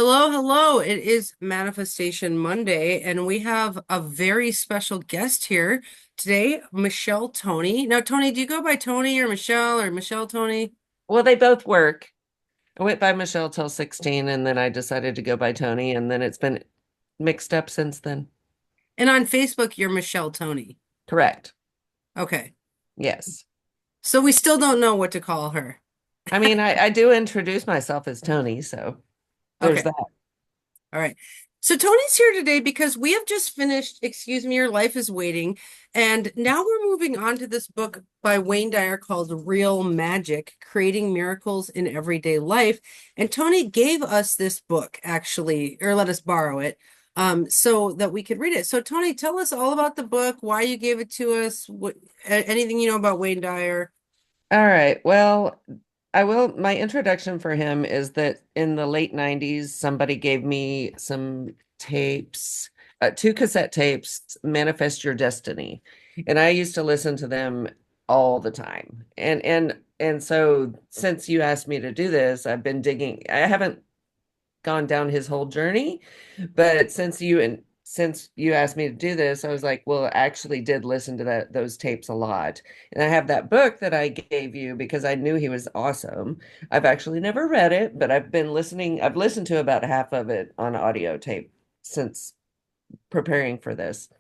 Hello, hello. It is Manifestation Monday, and we have a very special guest here today, Michelle Toni. Now, Toni, do you go by Toni or Michelle Toni? Well, they both work. I went by Michelle till 16 and then I decided to go by Toni and then it's been mixed up since then. And on Facebook, you're Michelle Toni. Correct. Okay. Yes. So we still don't know what to call her. I mean, I do introduce myself as Toni, so there's Okay. that. All right. So Tony's here today because we have just finished Excuse Me, Your Life is Waiting. And now we're moving on to this book by Wayne Dyer called Real Magic, Creating Miracles in Everyday Life. And Tony gave us this book, actually, or let us borrow it, so that we could read it. So Tony, tell us all about the book, why you gave it to us, anything you know about Wayne Dyer. All right. Well, I will. My introduction for him is that in the late 90s, somebody gave me some tapes, two cassette tapes, Manifest Your Destiny. And I used to listen to them all the time. And so since you asked me to do this, I've been digging. I haven't gone down his whole journey. But since you asked me to do this, I was like, well, I actually did listen to those tapes a lot. And I have that book that I gave you because I knew he was awesome. I've actually never read it, but I've listened to about half of it on audio tape since preparing for this.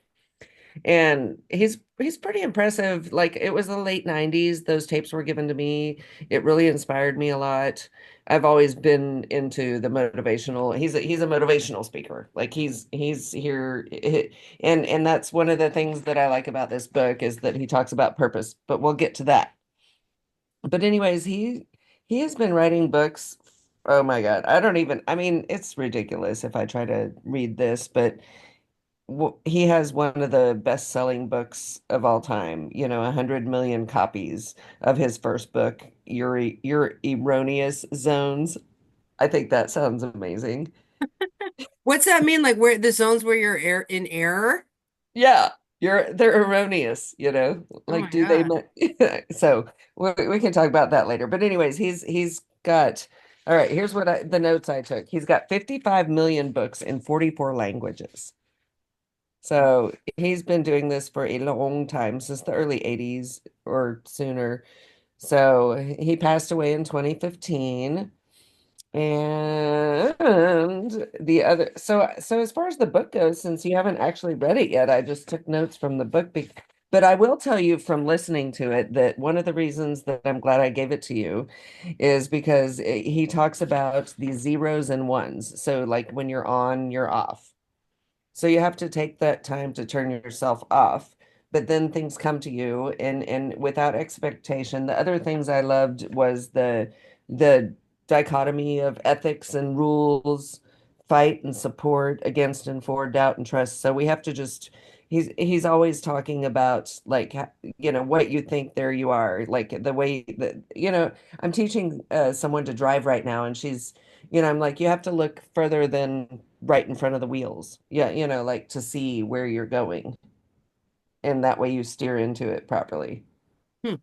And he's pretty impressive. Like it was the late 90s, those tapes were given to me. It really inspired me a lot. I've always been into the motivational. He's a motivational speaker. Like he's here and that's one of the things that I like about this book is that he talks about purpose, but we'll get to that. But anyways, he has been writing books. Oh my God. I mean, it's ridiculous if I try to read this, but he has one of the best-selling books of all time, 100 million copies of his first book, Your Erroneous Zones. I think that sounds amazing. What's that mean? Like where the zones where you're in error? Yeah, they're erroneous, Oh like my do they God. so we can talk about that later. But anyways, he's got all right, here's the notes I took. He's got 55 million books in 44 languages. So he's been doing this for a long time, since the early 80s or sooner. So he passed away in 2015. And so as far as the book goes, since you haven't actually read it yet, I just took notes from the book. But I will tell you from listening to it that one of the reasons that I'm glad I gave it to you is because he talks about the zeros and ones. So like when you're on, you're off. So you have to take that time to turn yourself off, but then things come to you and without expectation. The other things I loved was the dichotomy of ethics and rules, fight and support, against and for, doubt and trust. So we have to just he's always talking about like what you think, there you are, like the way that I'm teaching someone to drive right now, and I'm like, you have to look further than right in front of the wheels. Yeah, like to see where you're going. And that way you steer into it properly. Hmm.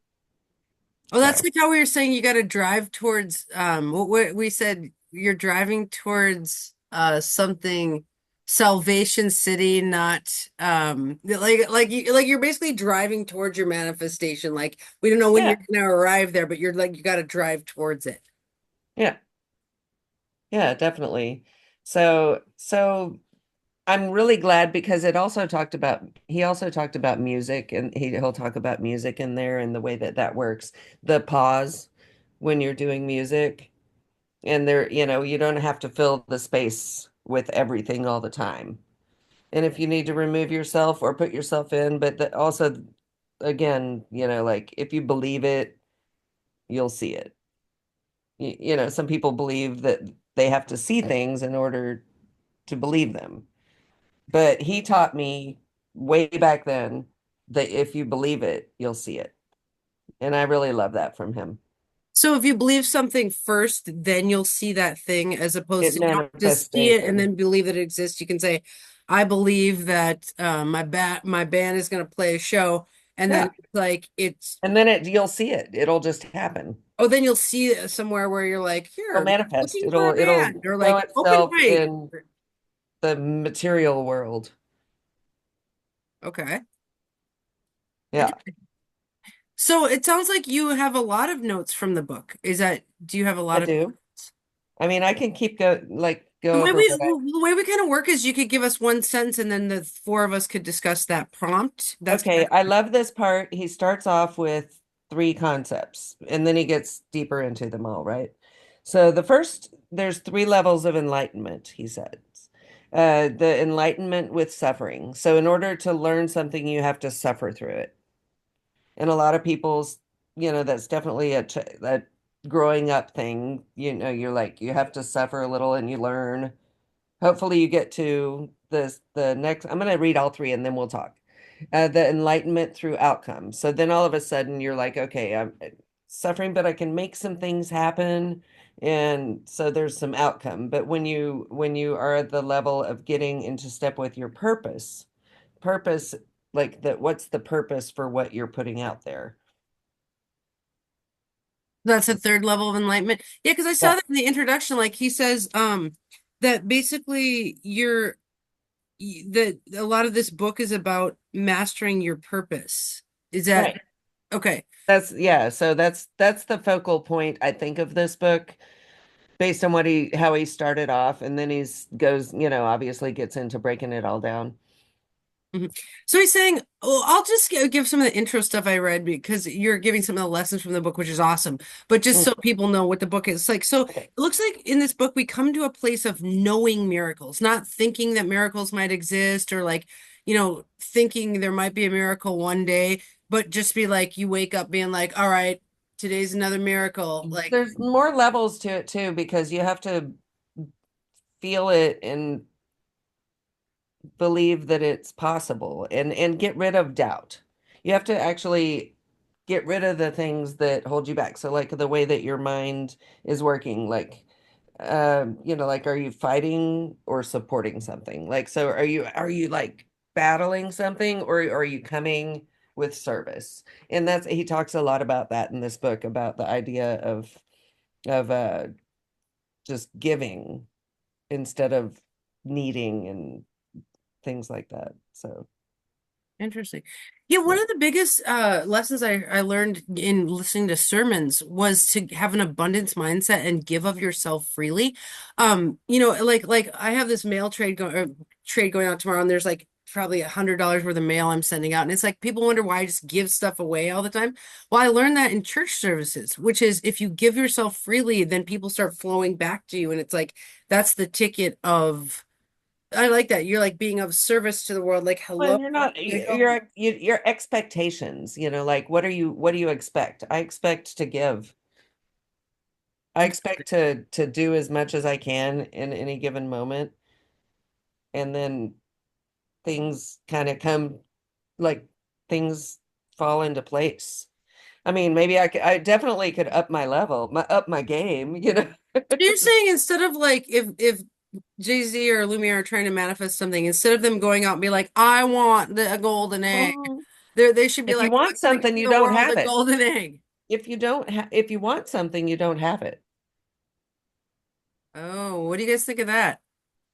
Oh, that's So, like how we were saying you got to drive towards what we said you're driving towards something Salvation City, not like you're basically driving towards your manifestation. Like we don't know when you're yeah, gonna arrive there, but you're like you got to drive towards it. yeah, yeah, definitely. So I'm really glad because he also talked about music, and he'll talk about music in there and the way that that works. The pause when you're doing music, and you don't have to fill the space with everything all the time. And if you need to remove yourself or put yourself in, but also, again, like if you believe it, you'll see it. Some people believe that they have to see things in order to believe them. But he taught me way back then that if you believe it, you'll see it. And I really love that from him. So if you believe something first, then you'll see that thing, as opposed It to you don't just see it and manifestation. then believe that it exists. You can say, I believe that my band is going to play a show, and then Yeah. it's like it's And then you'll see it. It'll just happen. Oh, then you'll see it somewhere where you're like, It'll here, manifest. looking for a It'll band, or show like open itself mic. in the material world. Okay. Yeah, So it sounds like you have a lot of notes from the book. Do you have a I lot of do. I mean, I can keep the go way over we what I. the way we kind of work is you could give us one sentence and then the four of us could discuss that prompt. That's Okay, I love this part. He starts off with three concepts and then he gets deeper into them all, right? So the first, there's three levels of enlightenment, he says. The enlightenment with suffering. So in order to learn something, you have to suffer through it. And a lot of people's, that's definitely a growing up thing. You're like, you have to suffer a little and you learn. Hopefully you get to the next. I'm going to read all three and then we'll talk. The enlightenment through outcome. So then all of a sudden you're like, okay, I'm suffering, but I can make some things happen. And so there's some outcome. But when you are at the level of getting into step with your purpose, like that, what's the purpose for what you're putting out there? That's a third level of enlightenment. Yeah, because I saw Yeah, that in the introduction, like he says, that basically that a lot of this book is about mastering your purpose. Is that right. okay? That's yeah, so that's the focal point I think of this book based on what he how he started off and then he's goes, obviously gets into breaking it all down. Mhm. So he's saying, well, I'll just give some of the intro stuff I read because you're giving some of the lessons from the book, which is awesome. But just Mm, so people know what the book is like. So it okay. looks like in this book, we come to a place of knowing miracles, not thinking that miracles might exist or like, thinking there might be a miracle one day, but just be like, you wake up being like, all right, today's another miracle. Like, There's more levels to it too because you have to feel it and believe that it's possible and get rid of doubt. You have to actually get rid of the things that hold you back. So like the way that your mind is working, like like are you fighting or supporting something? Like so are you like battling something or are you coming with service? And that's he talks a lot about that in this book about the idea of just giving instead of needing and things like that. So, interesting. Yeah, one yeah. of the biggest lessons I learned in listening to sermons was to have an abundance mindset and give of yourself freely. Like I have this mail trade going out tomorrow, and there's like probably $100 worth of mail I'm sending out, and it's like people wonder why I just give stuff away all the time. Well, I learned that in church services, which is if you give yourself freely, then people start flowing back to you, and it's like that's the ticket of. I like that. You're like being of service to the world. Like, Well, hello, and you're not I go. your expectations, like what do you expect? I expect to give. I expect to do as much as I can in any given moment, and then things kind of come like things fall into place. I mean, maybe I definitely could up my level, up my game. So you're saying instead of like if Jay-Z or Lumiere are trying to manifest something, instead of them going out and be like, I want a golden egg, Mhm. they should be If you like, want I'm gonna something, give you the don't world a have it. golden egg. If you want something, you don't have it. Oh, what do you guys think of that?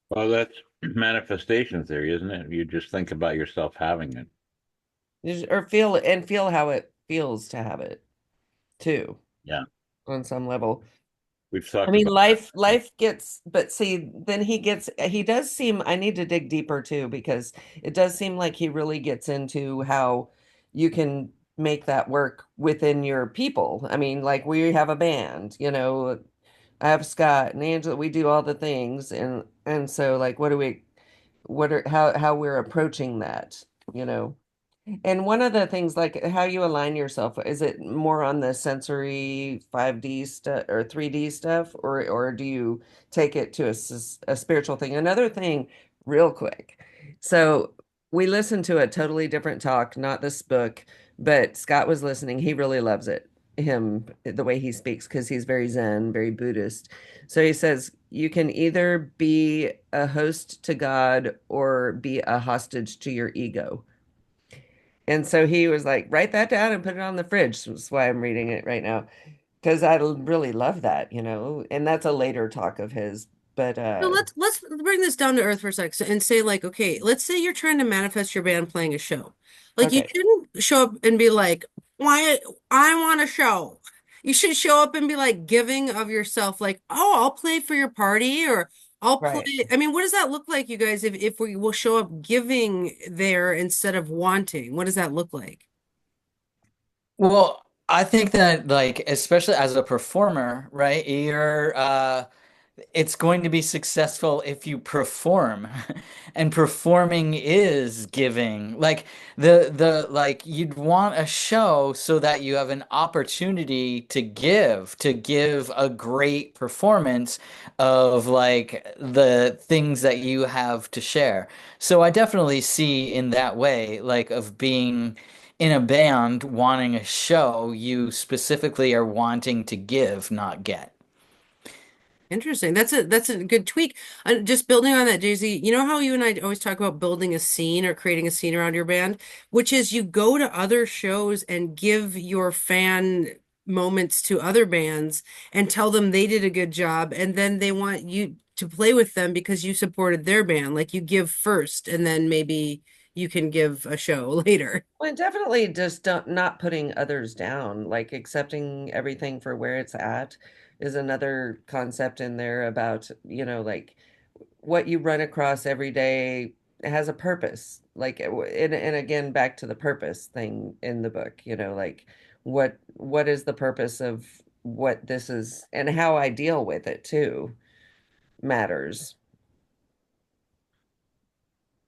Well, that's manifestation theory, isn't it? You just think about yourself having it. Or feel how it feels to have it too, Yeah. on some level. We've I talked mean, about that. life gets, but see, then he does seem, I need to dig deeper too, because it does seem like he really gets into how you can make that work within your people. I mean, like we have a band, I have Scott and Angela, we do all the things, and so like, how we're approaching that, you know? And one of the things, like how you align yourself, is it more on the sensory 5D stuff or 3D stuff, or do you take it to a spiritual thing? Another thing, real quick. So we listened to a totally different talk, not this book, but Scott was listening. He really loves it, him, the way he speaks, because he's very Zen, very Buddhist. So he says, you can either be a host to God or be a hostage to your ego. And so he was like, write that down and put it on the fridge. That's why I'm reading it right now. because I really love that, and that's a later talk of his. But So let's bring this down to earth for a sec and say like, okay, let's say you're trying to manifest your band playing a show. Like you okay, shouldn't show up and be like, why I want a show. You should show up and be like giving of yourself, like, oh, I'll play for your party or I'll play. right. I mean, what does that look like, you guys, if we will show up giving there instead of wanting? What does that look like? Well, I think that like especially as a performer, right? It's going to be successful if you perform. And performing is giving. Like the like you'd want a show so that you have an opportunity to give a great performance of like the things that you have to share. So I definitely see in that way like of being in a band wanting a show, you specifically are wanting to give, not get. Interesting. That's a good tweak. Just building on that, Jay-Z, you know how you and I always talk about building a scene or creating a scene around your band, which is you go to other shows and give your fan moments to other bands and tell them they did a good job, and then they want you to play with them because you supported their band. Like you give first, and then maybe you can give a show later. Well, and definitely just not putting others down, like accepting everything for where it's at is another concept in there about, like what you run across every day has a purpose. Like, and again, back to the purpose thing in the book, like what is the purpose of what this is and how I deal with it too matters.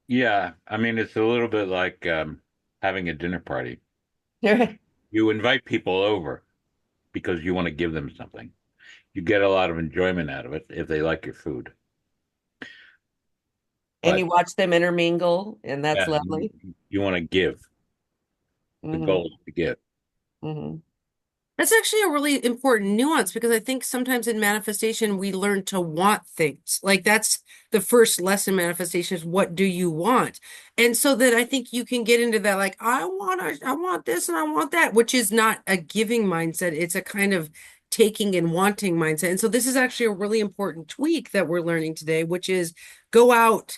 Yeah, I mean, it's a little bit like having a dinner party. And You invite people over because you want to give them something. You get a lot of enjoyment out of it if they like your food. But you watch them intermingle, and that's yeah, lovely. you want to give. The Hmm. goal is to give. Hmm. That's actually a really important nuance because I think sometimes in manifestation we learn to want things. Like that's the first lesson manifestation is what do you want? And so that I think you can get into that like I want this and I want that, which is not a giving mindset. It's a kind of taking and wanting mindset. And so this is actually a really important tweak that we're learning today, which is go out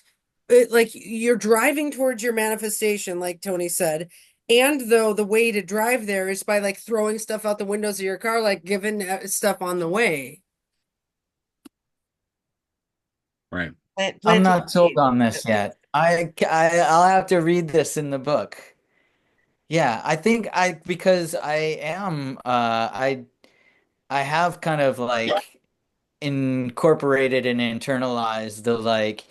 like you're driving towards your manifestation, like Toni said. And though the way to drive there is by like throwing stuff out the windows of your car, like giving stuff on the way. Right. I'm Planting not sold seeds. on this yet. I'll have to read this in the book. Yeah, I think I because I am I have kind of like incorporated and internalized the like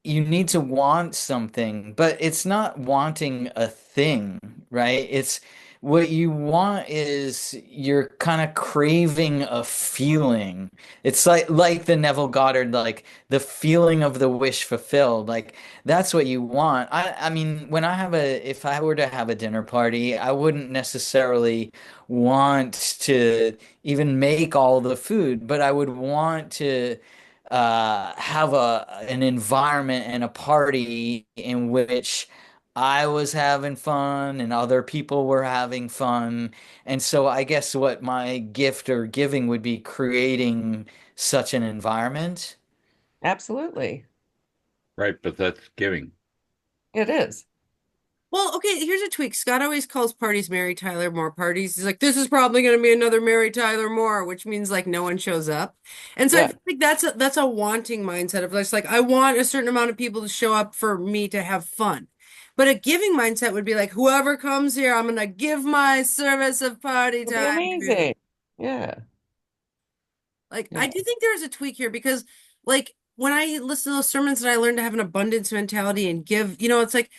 you need to want something, but it's not wanting a thing, right? It's what you want is you're kind of craving a feeling. It's like the Neville Goddard, like the feeling of the wish fulfilled. Like that's what you want. I mean, when I have a if I were to have a dinner party, I wouldn't necessarily want to even make all the food, but I would want to have an environment and a party in which I was having fun and other people were having fun. And so I guess what my gift or giving would be creating such an environment. Absolutely. Right, but that's giving. It is. Well, okay, here's a tweak. Scott always calls parties Mary Tyler Moore parties. He's like, this is probably going to be another Mary Tyler Moore, which means like no one shows up. And so I Yeah. feel like that's a wanting mindset of just like I want a certain amount of people to show up for me to have fun. But a giving mindset would be like, whoever comes here, I'm gonna give my service of party It'll be time to. amazing. Yeah. Like, I Yeah. do think there is a tweak here because, like, when I listen to those sermons and I learn to have an abundance mentality and give, it's like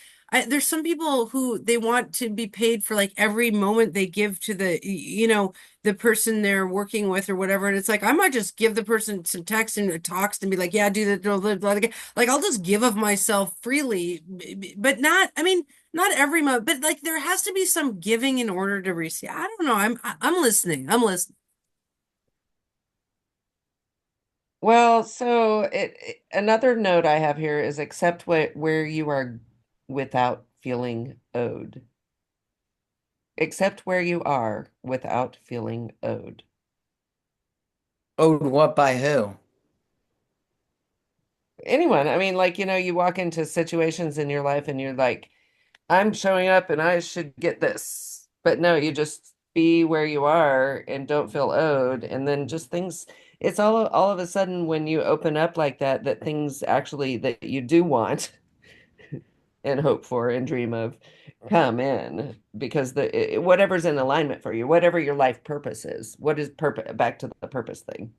there's some people who they want to be paid for like every moment they give to the person they're working with or whatever. And it's like, I might just give the person some text and talks and be like, yeah, do that. Blah, blah, blah. Like, I'll just give of myself freely, but not, I mean, not every month, but like there has to be some giving in order to receive. I don't know. I'm listening. I'm listening. Well, so another note I have here is accept where you are without feeling owed. accept where you are without feeling owed. Oh, what by who? Anyone, I mean, like, you walk into situations in your life and you're like, I'm showing up and I should get this. But no, you just be where you are and don't feel owed. And then just things, it's all of a sudden when you open up like that, that things actually that you do want and hope for and dream of come in because whatever's in alignment for you, whatever your life purpose is, what is purpose, back to the purpose thing.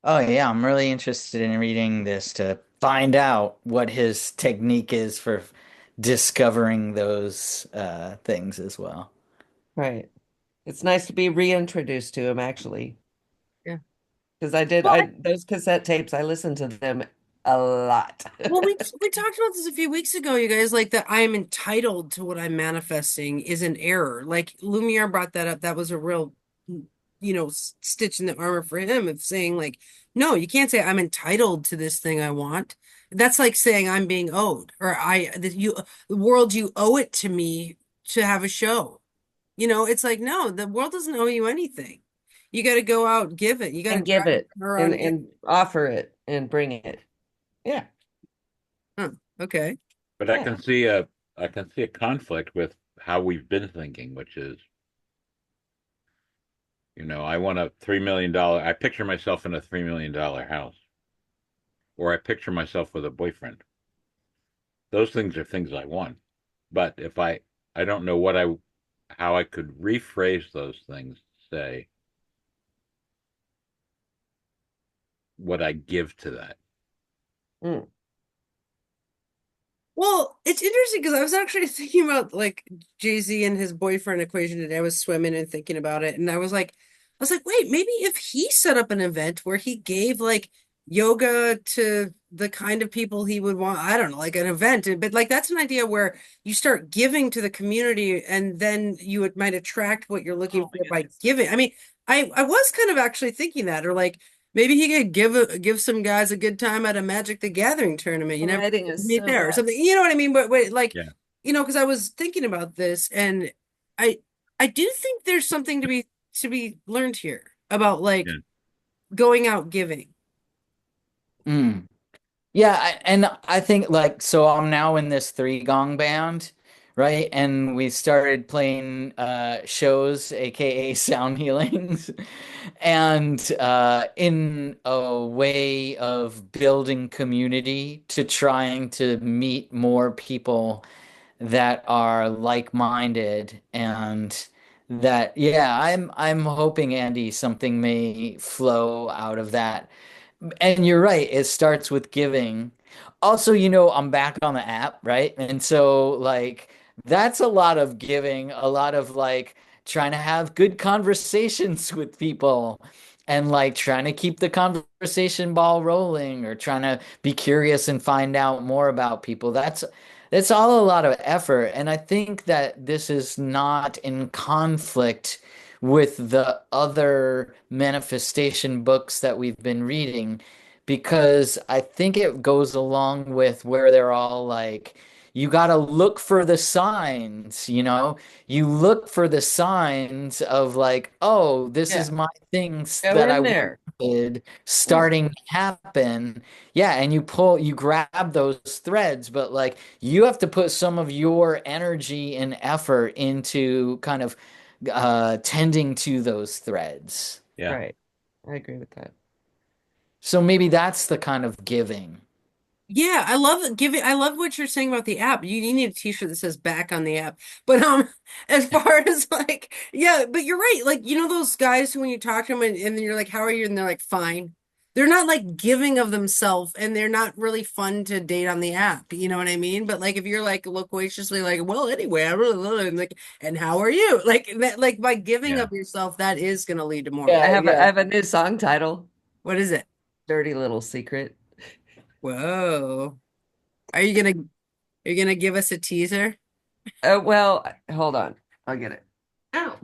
Oh yeah, I'm really interested in reading this to find out what his technique is for discovering those things as well. Right. It's nice to be reintroduced to him actually. Yeah. Because those cassette tapes, I listened to them a lot. Well, we talked about this a few weeks ago, you guys, like that I am entitled to what I'm manifesting is an error. Like Lumiere brought that up. That was a real, stitch in the armor for him of saying like, no, you can't say I'm entitled to this thing I want. That's like saying I'm being owed or the world, you owe it to me to have a show. It's like, no, the world doesn't owe you anything. You got to go out, give it. You got to And give drive it around and and offer it and bring it. Yeah. Huh, okay. But Yeah. I can see a conflict with how we've been thinking, which is, I want a $3 million. I picture myself in a $3 million house, or I picture myself with a boyfriend. Those things are things I want. But if I don't know how I could rephrase those things, say what I give to that. Mm. Well, it's interesting because I was actually thinking about like Jay-Z and his boyfriend equation today. I was swimming and thinking about it, and I was like, wait, maybe if he set up an event where he gave like yoga to the kind of people he would want, I don't know, like an event, but like that's an idea where you start giving to the community, and then might attract what you're looking for by giving. I mean, I was kind of actually thinking that, or like maybe he could give some guys a good time at a Magic the Gathering tournament. You never Writing is meet so there or bad. something. You know what I mean? But like, Yeah. because I was thinking about this, and I I do think there's something to be learned here about like Yeah. going out giving. Mm. Yeah, and I think like so I'm now in this three gong band, right? And we started playing shows, aka sound healings, and in a way of building community to trying to meet more people that are like-minded and that yeah, I'm hoping Andy something may flow out of that. And you're right, it starts with giving. Also, I'm back on the app, right? And so, like, that's a lot of giving, a lot of like trying to have good conversations with people and like trying to keep the conversation ball rolling or trying to be curious and find out more about people. That's all a lot of effort. And I think that this is not in conflict with the other manifestation books that we've been reading because I think it goes along with where they're all like, you got to look for the signs, You look for the signs of like, oh, this Yeah. is my things Go that I in there. wanted Yeah. starting to happen. Yeah, and you grab those threads, but like you have to put some of your energy and effort into kind of tending to those threads. Yeah. Right. I agree with that. So maybe that's the kind of giving. Yeah, I love giving. I love what you're saying about the app. You need a t-shirt that says back on the app. But as far as like, yeah, but you're right. Like, those guys who when you talk to them and then you're like, how are you? And they're like, fine. They're not like giving of themselves and they're not really fun to date on the app. You know what I mean? But like if you're like loquaciously like, well, anyway, I really love it. And like, and how are you? Like that, like by giving Yeah. of yourself, that is gonna lead to more. I Yeah, have a, I yeah. have a new song title, What is it? Dirty Little Secret. Whoa. Are you gonna are you gonna give us a teaser? Oh, well, hold on. I'll get it. Ow.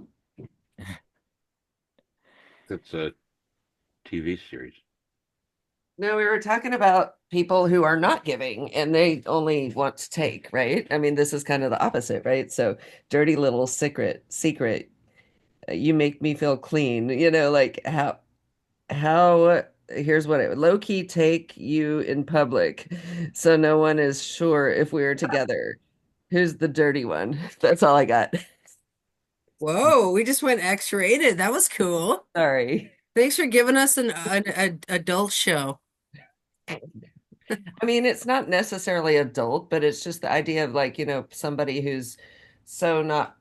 It's a TV series. No, we were talking about people who are not giving and they only want to take, right? I mean, this is kind of the opposite, right? So dirty little secret, you make me feel clean, like how here's what it would low key take you in public so no one is sure if we are together. Who's the dirty one? That's all I got. Whoa, we just went X-rated. That was cool. Sorry. Thanks for giving us an adult show. I mean, it's not necessarily adult, but it's just the idea of like, somebody who's so not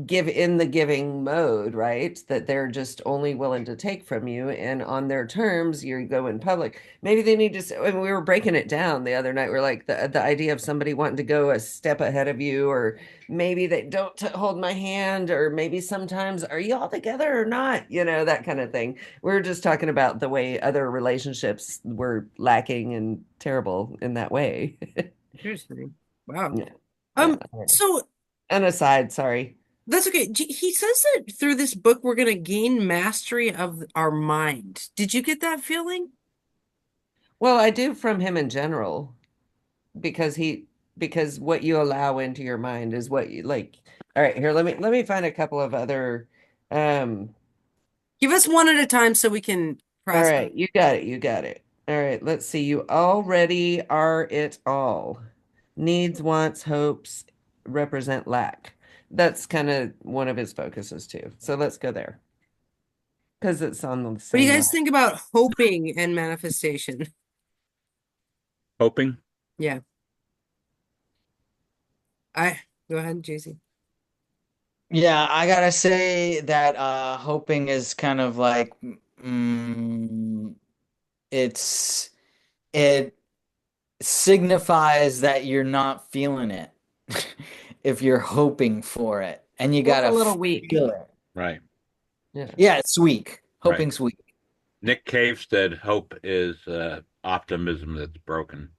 give in the giving mode, right? That they're just only willing to take from you, and on their terms, you go in public. Maybe they need to. I mean, we were breaking it down the other night. We're like the idea of somebody wanting to go a step ahead of you, or maybe they don't hold my hand, or maybe sometimes are you all together or not? That kind of thing. We're just talking about the way other relationships were lacking and terrible in that way. Interesting. Wow. Yeah. Um, Yeah. so An aside, sorry. that's okay. He says that through this book, we're going to gain mastery of our mind. Did you get that feeling? Well, I do from him in general, because what you allow into your mind is what you like. All right, here, let me find a couple of other um Give us one at a time so we can all process. right, you got it, you got it. All right, let's see. You already are it all. Needs, wants, hopes represent lack. That's kind of one of his focuses too. So let's go there. Because it's on the What do you same guys line. think about hoping and manifestation? Hoping. Yeah. I go ahead, JC. Yeah, I gotta say that hoping is kind of like it's it signifies that you're not feeling it if you're hoping for it, and you It's a gotta little weak. feel it. Right. Yeah. Yeah, it's weak. Right. Hoping's weak. Nick Cave said hope is optimism that's broken.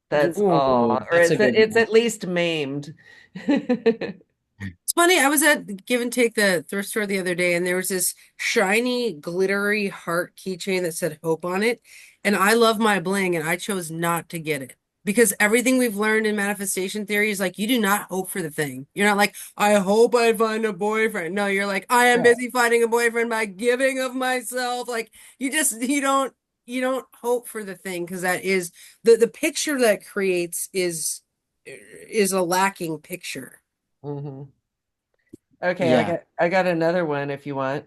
That's Ooh, all. Or that's a good it's one. at least maimed. It's funny. I was at Give and Take, the thrift store, the other day, and there was this shiny, glittery heart keychain that said hope on it. And I love my bling, and I chose not to get it because everything we've learned in manifestation theory is like you do not hope for the thing. You're not like, I hope I find a boyfriend. No, you're like, I am Yeah. busy finding a boyfriend by giving of myself. Like you don't hope for the thing because that is the picture that creates is a lacking picture. hmm Okay, I Yeah. got I got another one if you want.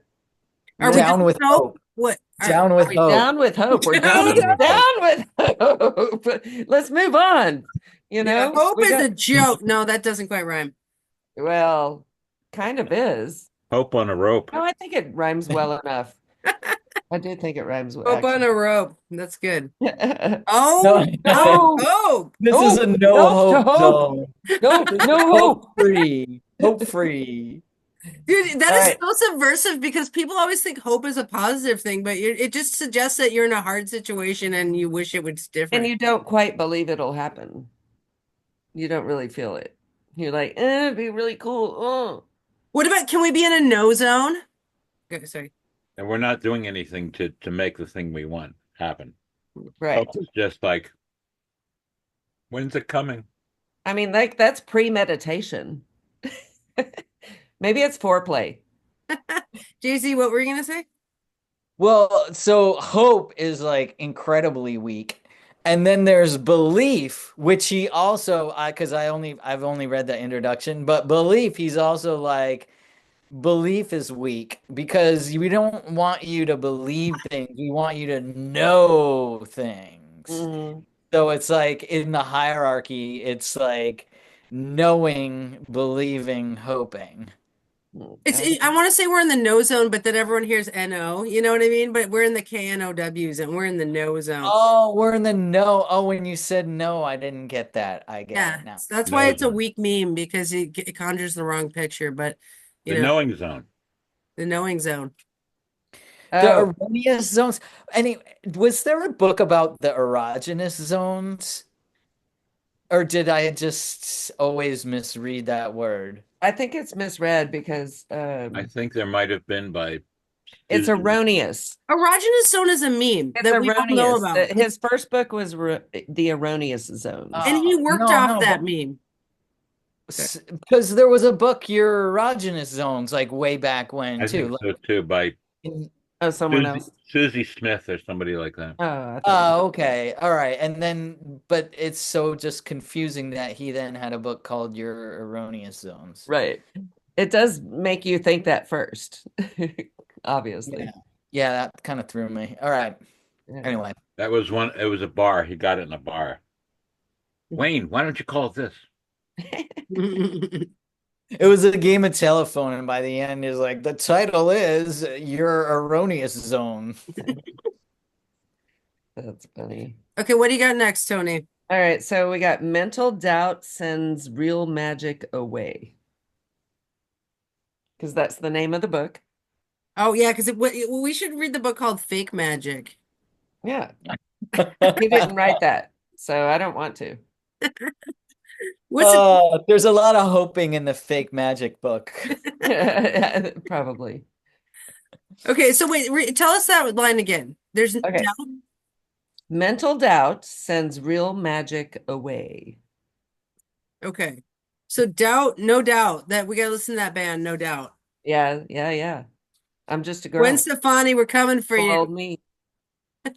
Are we Mental. Down doing with hope? hope. What Down Are with we hope. down with hope? We're Down down with Down with hope. with hope. Let's move on. Yeah, hope We is got a joke. No, that doesn't quite rhyme. well, kind of is. Hope on a rope. No, I think it rhymes well enough. I do think it rhymes well, Hope on actually. a rope. That's good. No, Oh, no No, hope. this is a hope, no no to hope hope. zone. No, This is no hope hope. free. Hope free. Dude, that All is right. so subversive because people always think hope is a positive thing, but it just suggests that you're in a hard situation and you wish it was And different. you don't quite believe it'll happen. You don't really feel it. You're like, it'd be really cool. Oh. What about, can we be in a no zone? Okay, sorry. And we're not doing anything to make the thing we want happen. Right. Hope is just like, when's it coming? I mean, like that's premeditation. Maybe it's foreplay. JC, what were you gonna say? Well, so hope is like incredibly weak. And then there's belief, which he also because I've only read the introduction, but belief, he's also like belief is weak because we don't want you to believe things. We want you to know things. Mhm. So it's like in the hierarchy, it's like knowing, believing, hoping. I want to say we're in the no zone, but then everyone hears NO, you know what I mean? But we're in the KNOWs and we're in the no zone. Oh, we're in the no. Oh, when you said no, I didn't get that. I get Yeah, it now. so that's why No it's a zone. weak meme because it conjures the wrong picture, but The knowing zone. the knowing zone. The Oh, erroneous zones. Any was there a book about the erogenous zones? Or did I just always misread that word? I think it's misread because I think there might have been by It's Susan. erroneous. Erogenous zone is a meme It's that we all know erroneous. about. His first book was The Erroneous Zones. And he worked No, off no, that but meme. because there was a book, Your Erogenous Zones, like way back when I too. think so too, by Oh, someone Susie, else. Susie Smith or somebody like that. Oh, I thought Oh, okay. All right. And then, but it's so just confusing that he then had a book called Your Erroneous Zones. right. It does make you think that first, obviously. Yeah. Yeah, that kind of threw me. All right. Yeah. Anyway. That was one. It was a bar. He got it in a bar. Wayne, why don't you call it this? It was a game of telephone, and by the end is like the title is Your Erroneous Zone. That's funny. Okay, what do you got next, Tony? All right, so we got mental doubt sends real magic away. Because that's the name of the book. Oh yeah, because we should read the book called Fake Magic. Yeah. He didn't write that, so I don't want to. What's it? There's a lot of hoping in the fake magic book. Probably. Okay, so wait, tell us that line again. There's Okay. doubt. Mental doubt sends real magic away. Okay, so doubt, no doubt that we gotta listen to that band, no doubt. Yeah. I'm just a girl. Gwen Stefani, we're coming for Poor you. old me.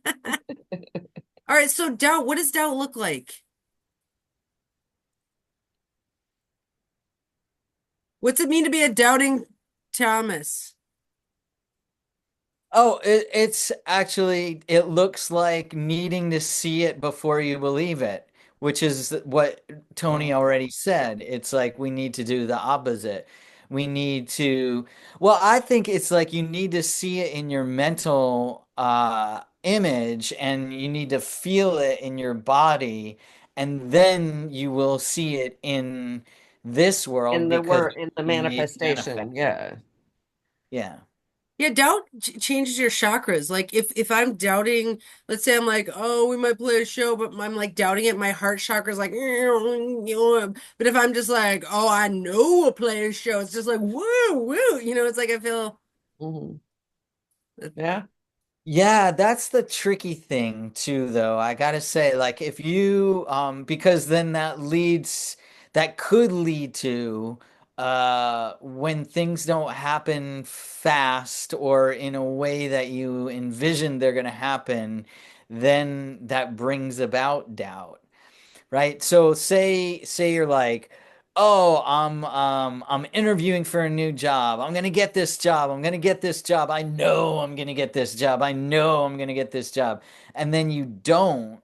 All right, so doubt, what does doubt look like? What's it mean to be a doubting Thomas? Oh, it's actually, it looks like needing to see it before you believe it, which is what Tony already said. It's like we need to do the opposite. We need to, well, I think it's like you need to see it in your mental image and you need to feel it in your body, and then you will see it in this world In the because word, in the you need to manifest. manifestation. Yeah. Yeah. Yeah, doubt changes your chakras. Like if I'm doubting, let's say I'm like, oh, we might play a show, but I'm like doubting it, my heart chakra's like, but if I'm just like, oh, I know we'll play a show, it's just like, woo, woo, it's like I feel. Mhm. Yeah. Yeah, that's the tricky thing too, though. I gotta say, like if you because then that could lead to when things don't happen fast or in a way that you envision they're gonna happen, then that brings about doubt, right? So say you're like, "Oh, I'm interviewing for a new job. I'm gonna get this job. I'm gonna get this job. I know I'm gonna get this job. I know I'm gonna get this job." And then you don't,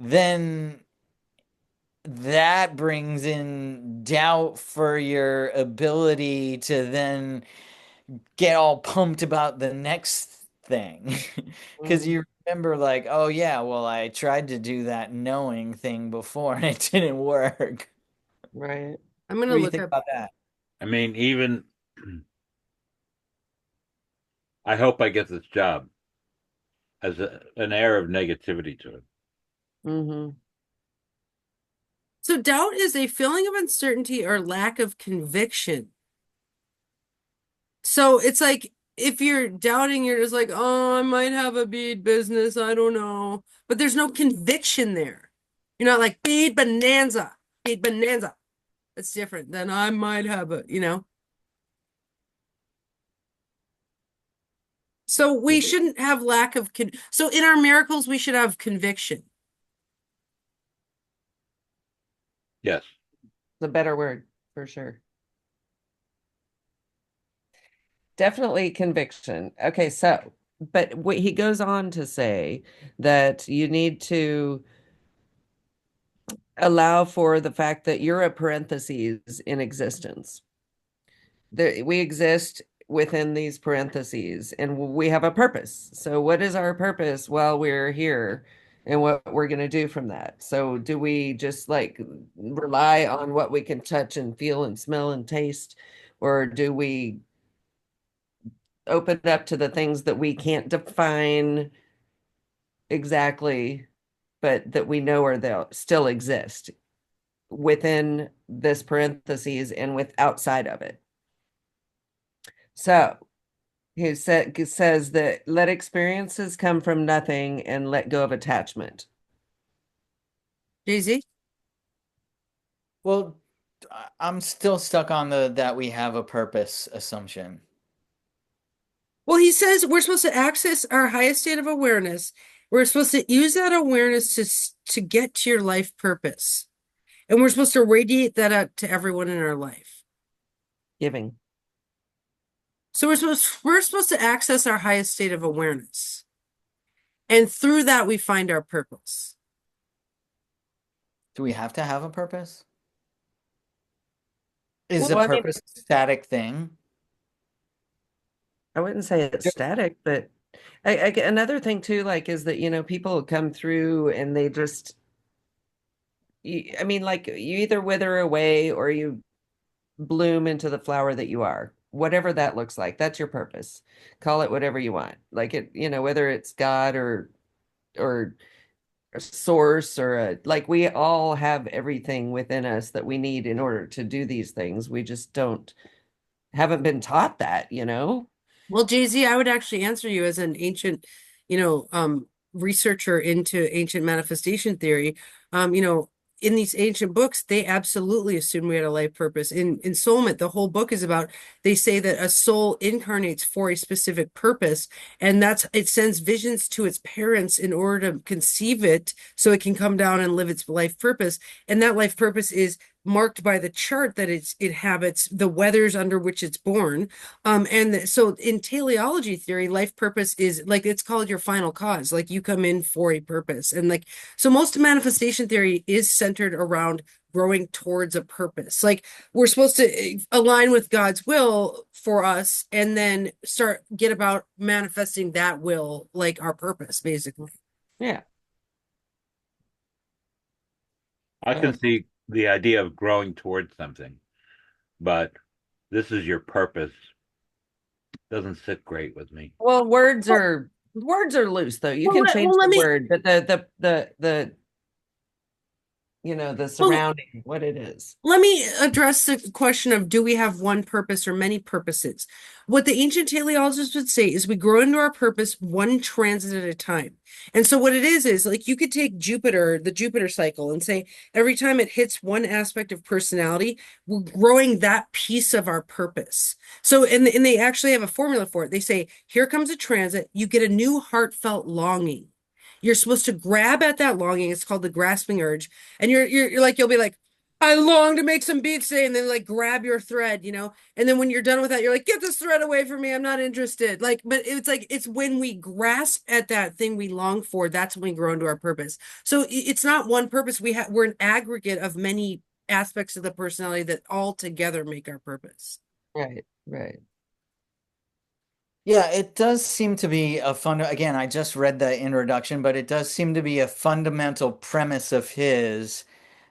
then that brings in doubt for your ability to then get all pumped about the next thing. Because Mhm. you remember, like, oh, yeah, well, I tried to do that knowing thing before and it didn't work. Right. I'm What gonna do you look think up. about that? I mean, even I hope I get this job has an air of negativity to it. Hmm. So doubt is a feeling of uncertainty or lack of conviction. So it's like if you're doubting, you're just like, oh, I might have a bead business, I don't know. But there's no conviction there. You're not like bead bonanza, bead bonanza. That's different than I might have a. So we shouldn't have lack of so in our miracles we should have conviction. Yes. The better word for sure. Definitely conviction. Okay, so, but what he goes on to say that you need to allow for the fact that you're a parentheses in existence. We exist within these parentheses and we have a purpose. So, what is our purpose while we're here and what we're going to do from that? So, do we just like rely on what we can touch and feel and smell and taste, or do we open up to the things that we can't define exactly, but that we know are they'll still exist within this parentheses and with outside of it? So says that let experiences come from nothing and let go of attachment. Jay-Z? Well, I'm still stuck on the that we have a purpose assumption. Well, he says we're supposed to access our highest state of awareness. We're supposed to use that awareness to get to your life purpose. And we're supposed to radiate that out to everyone in our life. Giving. So we're supposed to access our highest state of awareness. And through that we find our purpose. Do we have to have a purpose? Is a Well, I mean, purpose a static thing? I wouldn't say it's static, but another thing too, like, is that, people come through and they just, I mean, like, you either wither away or you bloom into the flower that you are, whatever that looks like. That's your purpose. Call it whatever you want. Like it, whether it's God or a source or like we all have everything within us that we need in order to do these things. We just haven't been taught that. Well, Jay-Z, I would actually answer you as an ancient, researcher into ancient manifestation theory. In these ancient books, they absolutely assume we had a life purpose. In Soulmate, the whole book is about, they say that a soul incarnates for a specific purpose, and it sends visions to its parents in order to conceive it so it can come down and live its life purpose. And that life purpose is marked by the chart that it inhabits, the weathers under which it's born. And so in teleology theory, life purpose is like, it's called your final cause. Like you come in for a purpose. And like, so most of manifestation theory is centered around growing towards a purpose. Like we're supposed to align with God's will for us and then get about manifesting that will, like our purpose, basically. Yeah. I Yeah. can see the idea of growing towards something, but this is your purpose. Doesn't sit great with me. Well, words are loose though. You Well, can let, change well, the let me word, but the well, surrounding, what it is. let me address the question of do we have one purpose or many purposes? What the ancient teleologists would say is we grow into our purpose one transit at a time. And so what it is like you could take Jupiter, the Jupiter cycle, and say every time it hits one aspect of personality, we're growing that piece of our purpose. So, and they actually have a formula for it. They say, here comes a transit, you get a new heartfelt longing. You're supposed to grab at that longing. It's called the grasping urge. And you're like, you'll be like, I long to make some beats today, and then like grab your thread. And then when you're done with that, you're like, get this thread away from me. I'm not interested. Like, but it's like it's when we grasp at that thing we long for, that's when we grow into our purpose. So it's not one purpose. We're an aggregate of many aspects of the personality that all together make our purpose. Right, right. Yeah, it does seem to be again, I just read the introduction, but it does seem to be a fundamental premise of his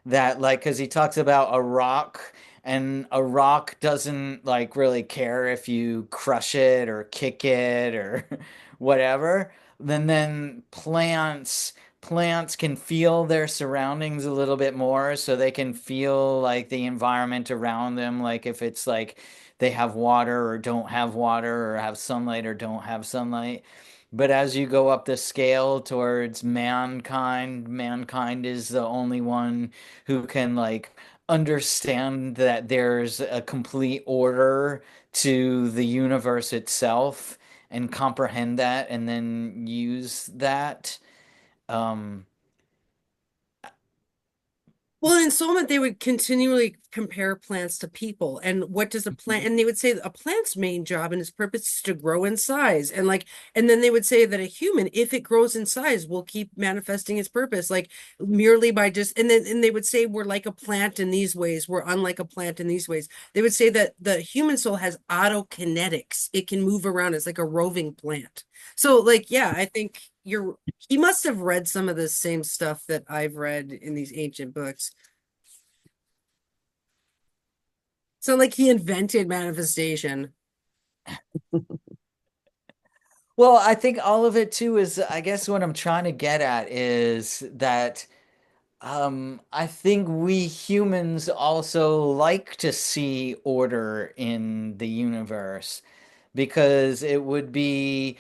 that like because he talks about a rock and a rock doesn't like really care if you crush it or kick it or whatever. Then plants can feel their surroundings a little bit more so they can feel like the environment around them, like if it's like they have water or don't have water or have sunlight or don't have sunlight. But as you go up the scale towards mankind is the only one who can like understand that there's a complete order to the universe itself and comprehend that and then use that. Um, Well, in Soulmate, they would continually compare plants to people. And what does a plant, and they would say a plant's main job and its purpose is to grow in size. And then they would say that a human, if it grows in size, will keep manifesting its purpose, like merely by and they would say we're like a plant in these ways, we're unlike a plant in these ways. They would say that the human soul has autokinetics. It can move around. It's like a roving plant. So, like, yeah, I think he must have read some of the same stuff that I've read in these ancient books. So like he invented manifestation. well, I think all of it too is, I guess what I'm trying to get at is that I think we humans also like to see order in the universe because it would be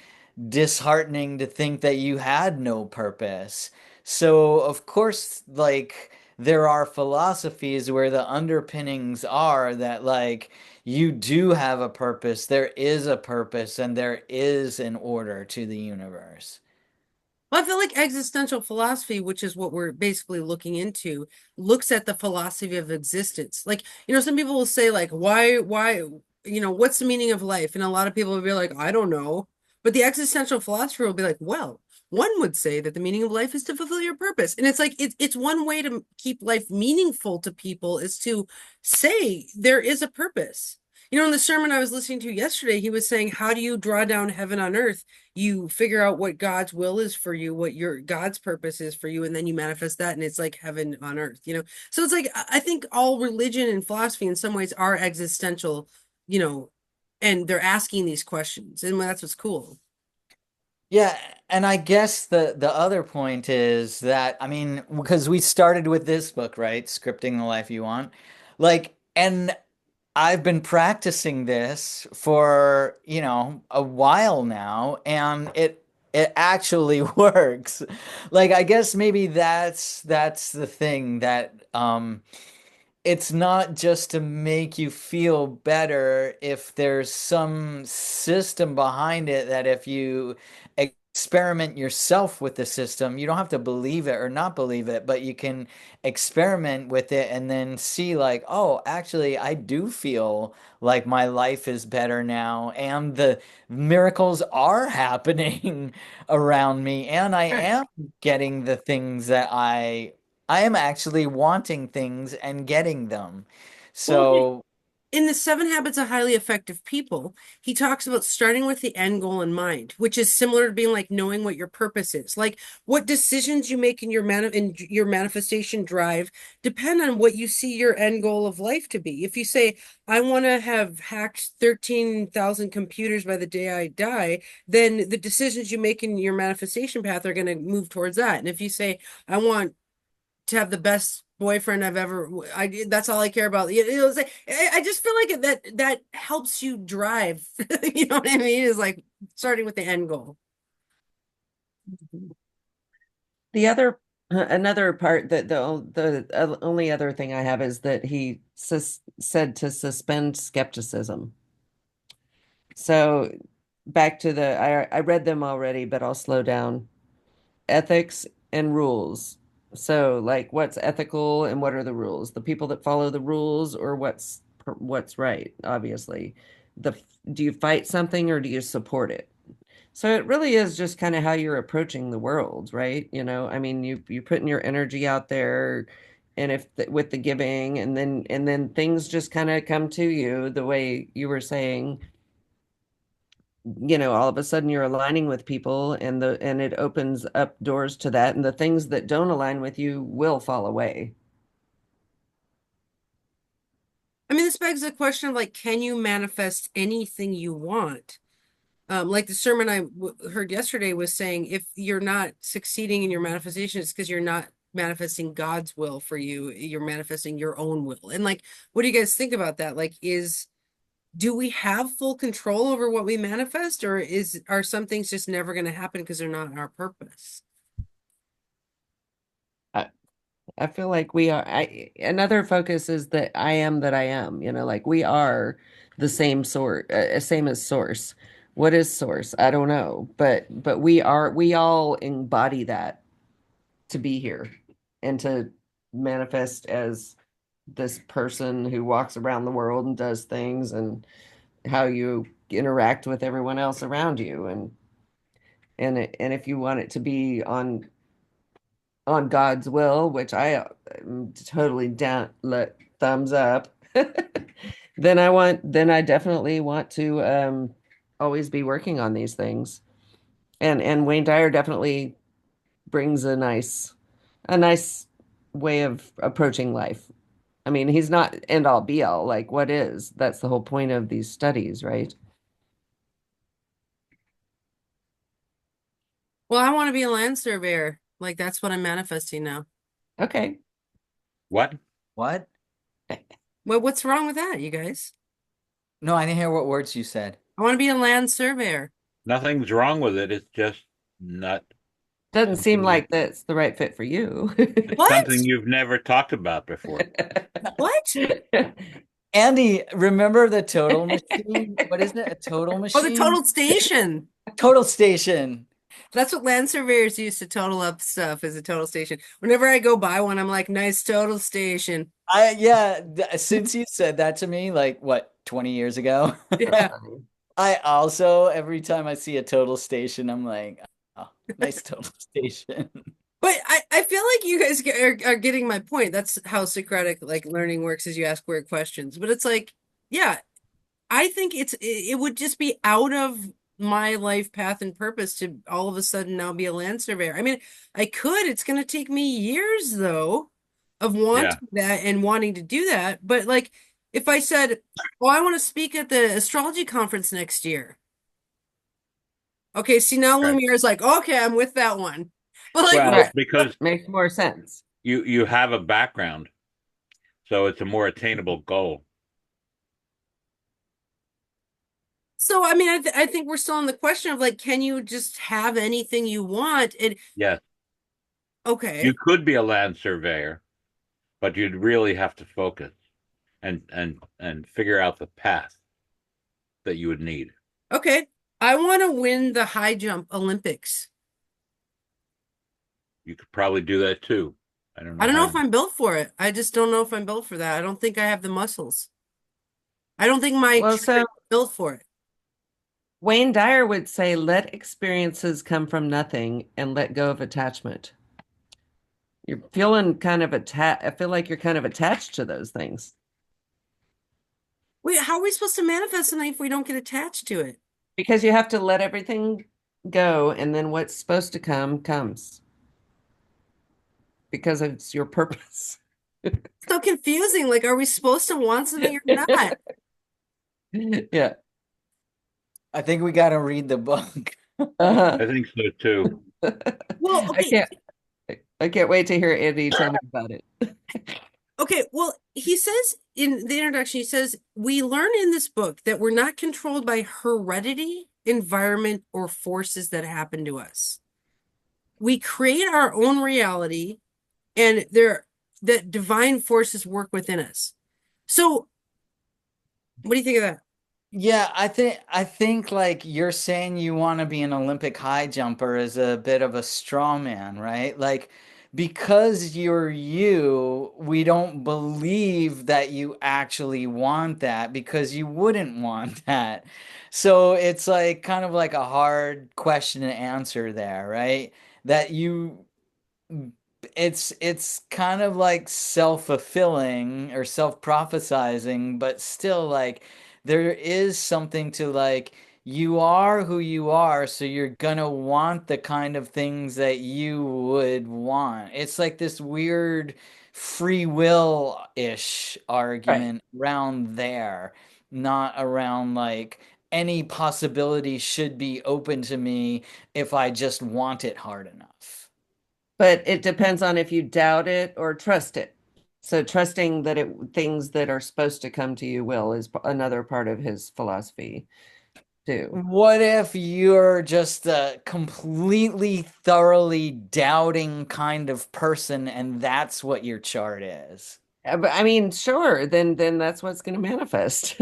disheartening to think that you had no purpose. So, of course, like there are philosophies where the underpinnings are that like you do have a purpose, there is a purpose, and there is an order to the universe. Well, I feel like existential philosophy, which is what we're basically looking into, looks at the philosophy of existence. Like, some people will say, like, why, what's the meaning of life? And a lot of people will be like, I don't know. But the existential philosopher will be like, well, one would say that the meaning of life is to fulfill your purpose. And it's like, it's one way to keep life meaningful to people is to say there is a purpose. In the sermon I was listening to yesterday, he was saying, how do you draw down heaven on earth? You figure out what God's will is for you, what your God's purpose is for you, and then you manifest that, and it's like heaven on earth. So it's like I think all religion and philosophy in some ways are existential, you know, and they're asking these questions, and that's what's cool. Yeah, and I guess the other point is that I mean, because we started with this book, right? Scripting the Life You Want. Like, and I've been practicing this for, a while now, and it actually works. Like, I guess maybe that's the thing that it's not just to make you feel better if there's some system behind it that if you experiment yourself with the system, you don't have to believe it or not believe it, but you can experiment with it and then see like, oh, actually, I do feel like my life is better now and the miracles are happening around me and I Right. am getting the things that I am actually wanting things and getting them. Well, So, in the Seven Habits of Highly Effective People, he talks about starting with the end goal in mind, which is similar to being like knowing what your purpose is. Like what decisions you make in your manifestation drive depend on what you see your end goal of life to be. If you say, I want to have hacked 13,000 computers by the day I die, then the decisions you make in your manifestation path are going to move towards that. And if you say, I want to have the best boyfriend I've ever that's all I care about. It's like, I just feel like that helps you drive. You know what I mean? Is like starting with the end goal. The other another part that the only other thing I have is that he said to suspend skepticism. So back to I read them already, but I'll slow down. Ethics and rules. So like what's ethical and what are the rules? The people that follow the rules or what's right, obviously. The do you fight something or do you support it? So it really is just kind of how you're approaching the world, right? I mean, you putting your energy out there, and if with the giving, and then things just kind of come to you the way you were saying. All of a sudden you're aligning with people, and it opens up doors to that, and the things that don't align with you will fall away. I mean, this begs the question of like, can you manifest anything you want? Like the sermon I heard yesterday was saying, if you're not succeeding in your manifestation, it's because you're not manifesting God's will for you. You're manifesting your own will. And like, what do you guys think about that? Like, do we have full control over what we manifest, or are some things just never going to happen because they're not our purpose? I, I feel like we are. Another focus is that I am that I am. Like we are the same sort, same as source. What is source? I don't know, but we all embody that to be here and to manifest as this person who walks around the world and does things and how you interact with everyone else around you and if you want it to be on God's will, which I am totally down, let thumbs up, then I definitely want to always be working on these things. And Wayne Dyer definitely brings a nice way of approaching life. I mean, he's not end all be all, like what is? That's the whole point of these studies, right? Well, I want to be a land surveyor. Like that's what I'm manifesting now. Okay. What? what? Well, what's wrong with that, you guys? No, I didn't hear what words you said. I want to be a land surveyor. Nothing's wrong with it. It's just not Doesn't seem something like that's the right fit for you. it's What? something you've never talked about before. What? Andy, remember the total machine? What is it? A total Oh, the machine? total station. Total station. That's what land surveyors use to total up stuff, is a total station. Whenever I go buy one, I'm like, nice total station. Since you said that to me, like what, 20 years ago? That's Yeah. funny. I also, every time I see a total station, I'm like, oh, nice total station. But I feel like you guys are getting my point. That's how Socratic like learning works, is you ask weird questions. But it's like, yeah, I think it would just be out of my life path and purpose to all of a sudden now be a land surveyor. I mean, I could. It's going to take me years though of Yeah. wanting that and wanting to do that. But like, if I said, "Oh, I want to speak at the astrology conference next year," okay. See, now Right. Lumiere is like, "Okay, I'm with that one." But like, Well, Right. Because Makes more sense. you have a background, so it's a more attainable goal. so I mean, I think we're still on the question of like, can you just have anything you want? And Yes, you okay. could be a land surveyor, but you'd really have to focus and figure out the path that you would need. Okay. I want to win the high jump Olympics. You could probably do that too. I don't I know don't how know to if do I'm built for it. I just don't know if I'm built for that. I don't think I have the muscles. I don't think my Well, chart is so built for it. Wayne Dyer would say, let experiences come from nothing and let go of attachment. You're feeling kind of attached. I feel like you're kind of attached to those things Wait, how are we supposed to manifest something if we don't get attached to it? because you have to let everything go, and then what's supposed to come comes because it's your purpose. It's so confusing. Like, are we supposed to want something or not? Yeah. I think we got to read the book. Uh-huh. I think so too. Well, I okay. can't I can't wait to hear Andy tell me about it. Okay, well, he says in the introduction, he says, we learn in this book that we're not controlled by heredity, environment, or forces that happen to us. We create our own reality, and that divine forces work within us. So, what do you think of that? Yeah, I think like you're saying you want to be an Olympic high jumper is a bit of a straw man, right? Like because you're you, we don't believe that you actually want that because you wouldn't want that. So it's like kind of like a hard question to answer there, right? That you it's kind of like self-fulfilling or self-prophesizing, but still like there is something to like you are who you are, so you're gonna want the kind of things that you would want. It's like this weird free will-ish Right. argument around there, not around like any possibility should be open to me if I just want it hard enough. But it depends on if you doubt it or trust it. So trusting that things that are supposed to come to you will is another part of his philosophy too. What if you're just a completely thoroughly doubting kind of person and that's what your chart is? But I mean, sure, then that's what's going to manifest.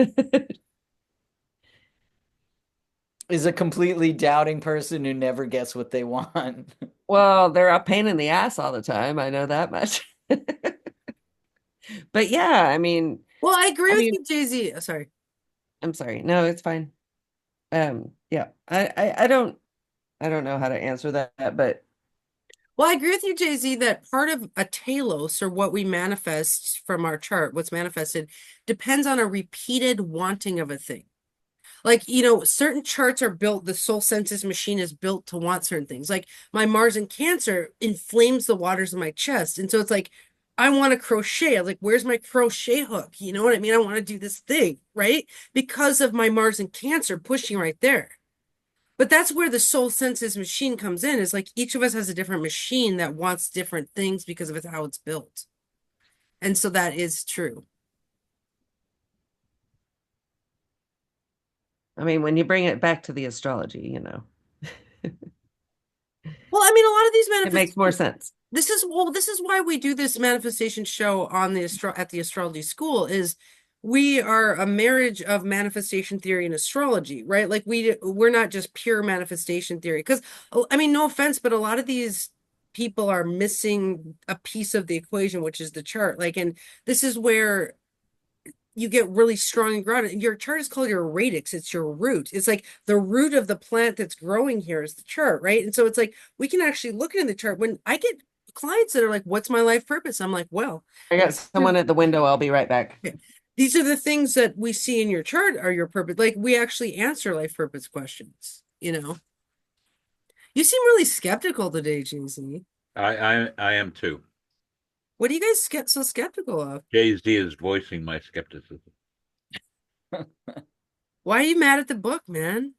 Is a completely doubting person who never gets what they want. Well, they're a pain in the ass all the time. I know that much. But yeah, Well, I agree I with mean, you, Jay-Z. Oh, sorry. I'm sorry. No, it's fine. Yeah, I don't know how to answer that, but Well, I agree with you, Jay-Z, that part of a telos, or what we manifest from our chart, what's manifested, depends on a repeated wanting of a thing. Like, certain charts are built, the soul census machine is built to want certain things. Like my Mars in Cancer inflames the waters of my chest. And so it's like, I want to crochet. I'm like, where's my crochet hook? You know what I mean? I want to do this thing, right? Because of my Mars in Cancer pushing right there. But that's where the soul census machine comes in, is like each of us has a different machine that wants different things because of how it's built. And so that is true. I mean, when you bring it back to the astrology, Well, I mean, a lot of these it makes more manifestations. sense. This is why we do this manifestation show on the at the astrology school is we are a marriage of manifestation theory and astrology, right? Like we're not just pure manifestation theory because I mean, no offense, but a lot of these people are missing a piece of the equation, which is the chart. Like, and this is where you get really strong and grounded. Your chart is called your radix. It's your root. It's like the root of the plant that's growing here is the chart, right? And so it's like we can actually look into the chart. When I get clients that are like, "What's my life purpose?" I'm like, "Well, I got someone at the window. I'll be right back. these are the things that we see in your chart are your purpose." Like we actually answer life purpose questions. You seem really skeptical today, JZ. I am too. What do you guys get so skeptical of? Jay-Z is voicing my skepticism. Why are you mad at the book, man?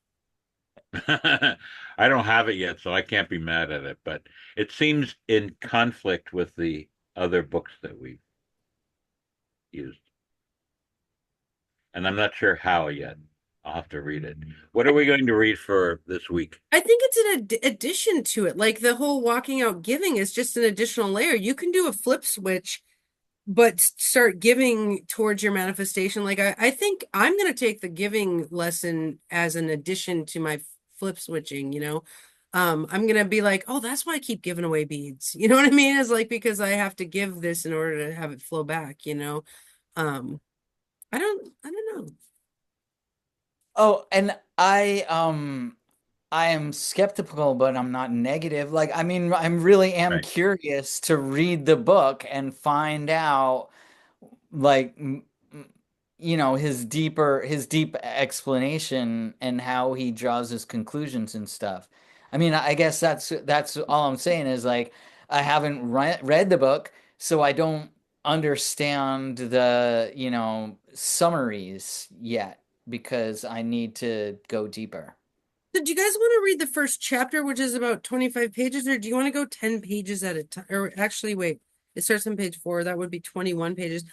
I don't have it yet, so I can't be mad at it, but it seems in conflict with the other books that we've used. And I'm not sure how yet. I'll have to read it. What are we going to read for this week? I think it's an addition to it. Like the whole walking out giving is just an additional layer. You can do a flip switch, but start giving towards your manifestation. Like I think I'm going to take the giving lesson as an addition to my flip switching. I'm going to be like, oh, that's why I keep giving away beads. You know what I mean? It's like because I have to give this in order to have it flow back. I don't know. Oh, and I am skeptical, but I'm not negative. Like, I mean, I'm really am Right. curious to read the book and find out, like, his deep explanation and how he draws his conclusions and stuff. I mean, I guess that's all I'm saying is like, I haven't read the book, so I don't understand the, summaries yet because I need to go deeper. So do you guys want to read the first chapter, which is about 25 pages, or do you want to go 10 pages at a time? Or actually, wait, it starts on page 4. That would be 21 pages.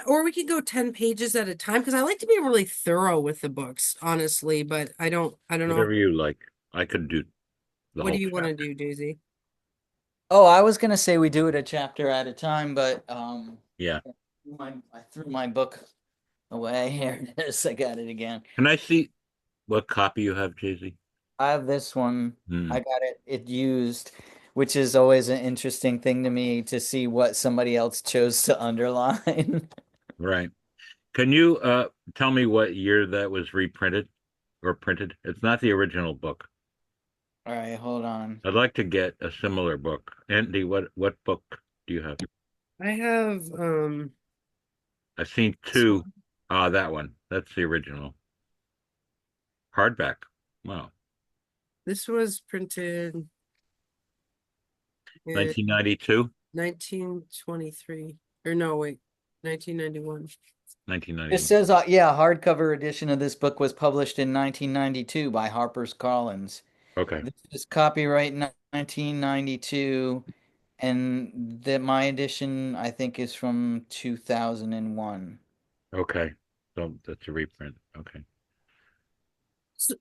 Or we could go 10 pages at a time because I like to be really thorough with the books, honestly, but I don't know. Whatever you like. I could do the What do whole you want to chapter. do, Daisy? Oh, I was gonna say we do it a chapter at a time, but Yeah. I threw my book away. Here it is. I got it again. Can I see what copy you have, Jay-Z? I have this one. Hmm. I got it used, which is always an interesting thing to me to see what somebody else chose to underline. Right. Can you tell me what year that was reprinted or printed? It's not the original book. All right, hold on. I'd like to get a similar book. Andy, what book do you have? I have I've seen this two. one. Ah, that one. That's the original. Hardback. Wow. This was printed in 1992? 1923. Or no, wait, 1991. It 1991. says, yeah, hardcover edition of this book was published in 1992 by HarperCollins. Okay. This is copyright 1992, and my edition, I think, is from 2001. Okay. So that's a reprint. Okay. So,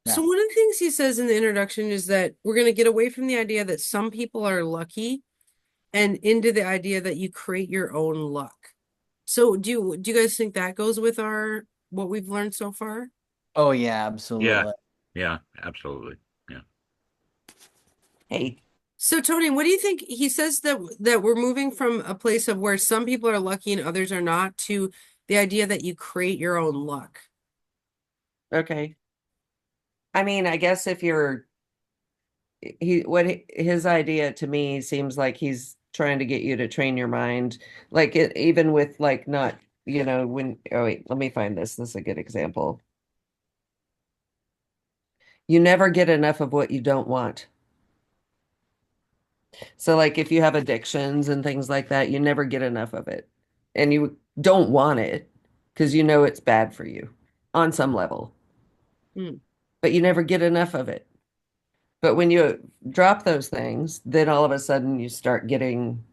Yeah. so one of the things he says in the introduction is that we're going to get away from the idea that some people are lucky and into the idea that you create your own luck. So do you guys think that goes with our what we've learned so far? Oh, yeah, Yeah. absolutely. Yeah, absolutely. Yeah. Hey, So Tony, what do you think? He says that we're moving from a place of where some people are lucky and others are not to the idea that you create your own luck. okay. I mean, I guess if you're his idea to me seems like he's trying to get you to train your mind, like even with like not, when oh wait, let me find this. This is a good example. You never get enough of what you don't want. So like if you have addictions and things like that, you never get enough of it. And you don't want it because you know it's bad for you on some level, Hmm. but you never get enough of it. But when you drop those things, then all of a sudden you start getting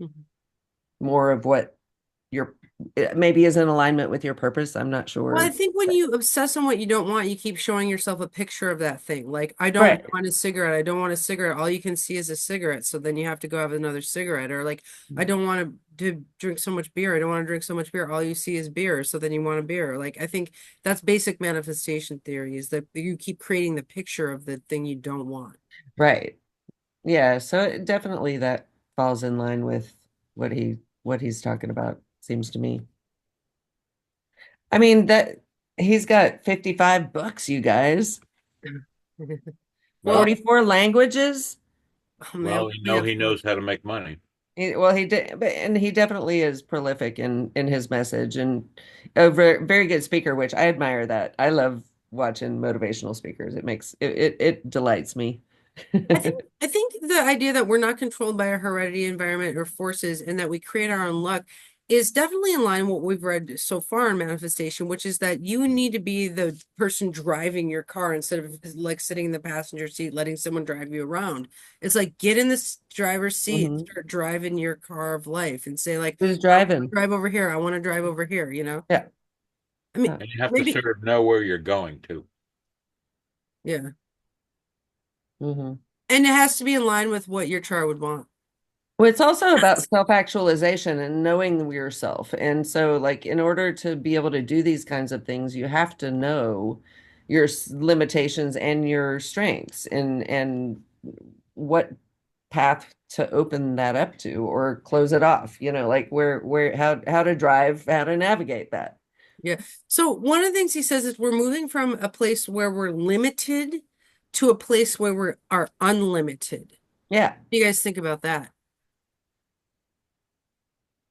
Mhm. more of what you're maybe is in alignment with your purpose. I'm not Well, I sure. think when you obsess on what you don't want, you keep showing yourself a picture of that thing. Like, I don't Right. want a cigarette. I don't want a cigarette. All you can see is a cigarette. So then you have to go have another cigarette. Or like, I don't want to drink so much beer. I don't want to drink so much beer. All you see is beer. So then you want a beer. Like, I think that's basic manifestation theory is that you keep creating the picture of the thing you don't want. Right. Yeah, so definitely that falls in line with what he's talking about, seems to me. I mean that he's got 55 books, you guys. Well, Well, 44 languages. oh man, well, we have he to. knows how to make money. Well, he did, and he definitely is prolific in his message and a very good speaker, which I admire that. I love watching motivational speakers. It delights me. I think the idea that we're not controlled by a heredity, environment, or forces, and that we create our own luck is definitely in line with what we've read so far in manifestation, which is that you need to be the person driving your car instead of like sitting in the passenger seat, letting someone drive you around. It's like get in this driver's seat and Hmm. start driving your car of life and say like, Who's I want to driving? drive over here. I want to drive over here, you know? Yeah. I mean, Huh. And you have to maybe, sort of know where you're going to. yeah. Hmm. And it has to be in line with what your chart would want. Well, it's also about self-actualization and knowing yourself. And so, like, in order to be able to do these kinds of things, you have to know your limitations and your strengths and what path to open that up to or close it off, like how to drive, how to navigate that. Yeah. So one of the things he says is we're moving from a place where we're limited to a place where we are unlimited. What Yeah. do you guys think about that?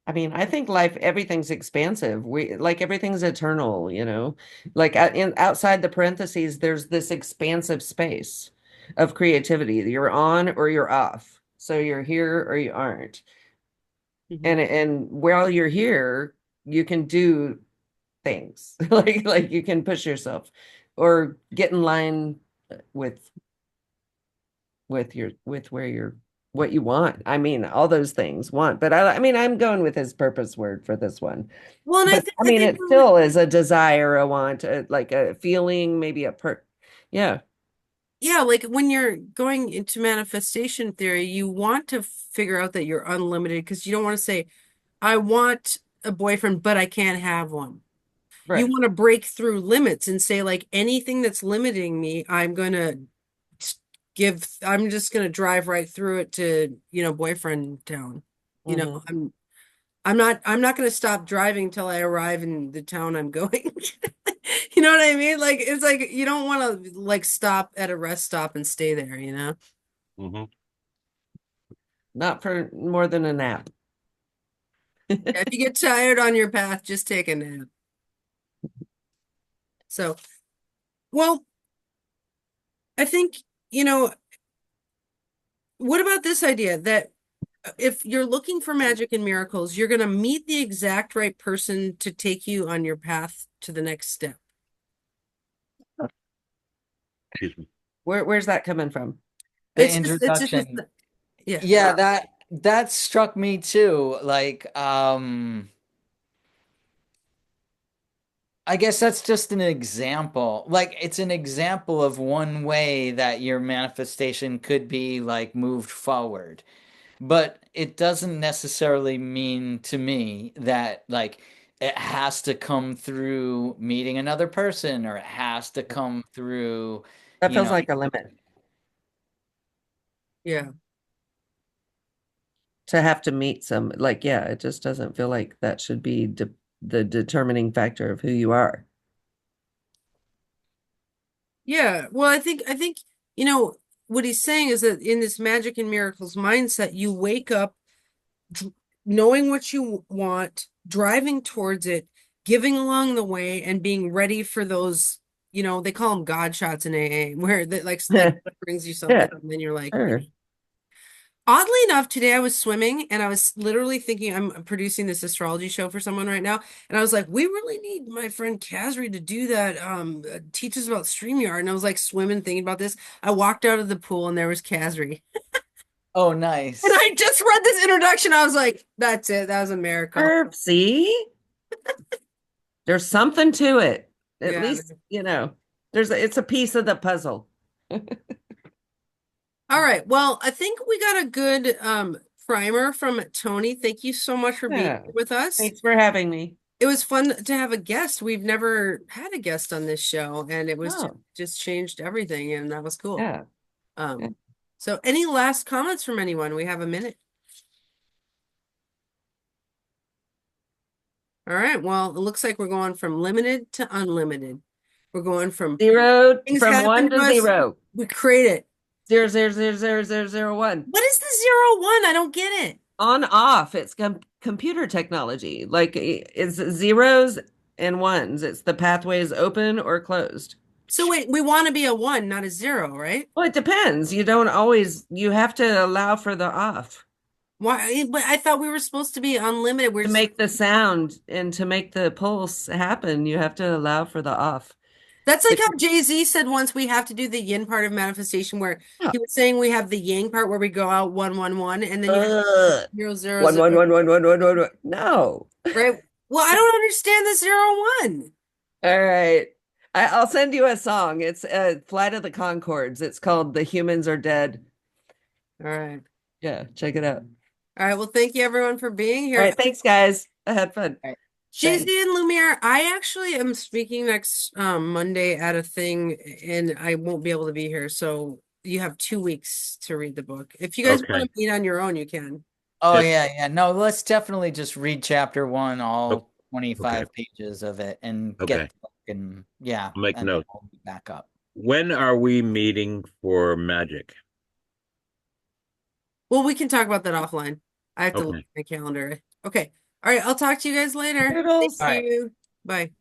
I mean, I think life, everything's expansive. We like everything's eternal, like outside the parentheses, there's this expansive space of creativity. You're on or you're off. So you're here or you aren't. Mhm. And while you're here, you can do things like you can push yourself or get in line with with where you're what you want. I mean, all those things want, but I mean, I'm going with his purpose word for this one. Well, and I But think I I mean, think it still is a desire, a want, like a feeling, maybe yeah. yeah, like when you're going into manifestation theory, you want to figure out that you're unlimited because you don't want to say, I want a boyfriend, but I can't have one. You Right. want to break through limits and say, like, anything that's limiting me, I'm just gonna drive right through it to, boyfriend town. You know, Hmm. I'm not gonna stop driving till I arrive in the town I'm going. You know what I mean? Like it's like you don't want to like stop at a rest stop and stay there, you know? Hmm. Not for more than a nap. If you get tired on your path, just take a nap. So, well, I think, what about this idea that if you're looking for magic and miracles, you're going to meet the exact right person to take you on your path to the next step. Excuse me. Where's that coming from? The It's just introduction. yeah. Yeah, that struck me too. Like, I guess that's just an example. Like, it's an example of one way that your manifestation could be like moved forward. But it doesn't necessarily mean to me that like it has to come through meeting another person or it has to come through, That you feels know, like a limit Yeah. to have to meet some, like, yeah, it just doesn't feel like that should be the determining factor of who you are. Yeah. Well, I think, what he's saying is that in this magic and miracles mindset, you wake up dr- knowing what you want, driving towards it, giving along the way, and being ready for those, they call them God shots in AA, where that like brings you something, Yeah, and then you're like, sure. oddly enough, today I was swimming and I was literally thinking I'm producing this astrology show for someone right now. And I was like, we really need my friend Kazri to do that, teach us about StreamYard. And I was like swimming, thinking about this. I walked out of the pool and there was Kazri. oh, And nice. I just read this introduction. I was like, that's it. That was a miracle. See? There's something to it. At Yeah. least, it's a piece of the puzzle. All right. Well, I think we got a good primer from Toni. Thank you so much for being Yeah. here with us. Thanks for having me. It was fun to have a guest. We've never had a guest on this show, and it was Oh, just changed everything, and that was cool. yeah. Yeah. So any last comments from anyone? We have a minute. All right. Well, it looks like we're going from limited to unlimited. We're going from Zero things from happen one to to us, zero. we create it. 0, 0, 0, 0, 0, 0, 1. What is the 0, 1? I don't get it. On off. It's computer technology. Like it's zeros and ones. It's the pathway is open or closed. So wait, we want to be a 1, not a 0, right? Well, it depends. You have to allow for the off Why? But I thought we were supposed to be unlimited. We're to just, make the sound and to make the pulse happen. You have to allow for the off. that's like If, how Jay-Z said once we have to do the yin part of manifestation, where yeah. he was saying we have the yang part where we go out 1, 1, 1, and then you have Ugh. 0, 0, One, 0, 1, 1, 1, 1, 1, 1, 1. No. right? Well, I don't understand the 0, 1. All right. I'll send you a song. It's Flight of the Conchords. It's called The Humans Are Dead. All right. Yeah, check it out. All right. Well, thank you everyone for being All here. right, thanks guys. I had fun. All right. Jay-Z and Lumiere, I actually am speaking next Monday at a thing, and I won't be able to be here. So you have 2 weeks to read the book. If you guys want Okay. to meet on your own, you can. Oh Yes. yeah. No, let's definitely just read chapter 1, all Oh, 25 pages of it, and get Okay. the book, and yeah, I'll make and note. we'll be back up. When are we meeting for magic? Well, we can talk about that offline. I have to look Okay. at my calendar. Okay. All right. I'll talk to you guys later. Toodles. Thank All right. you. Bye.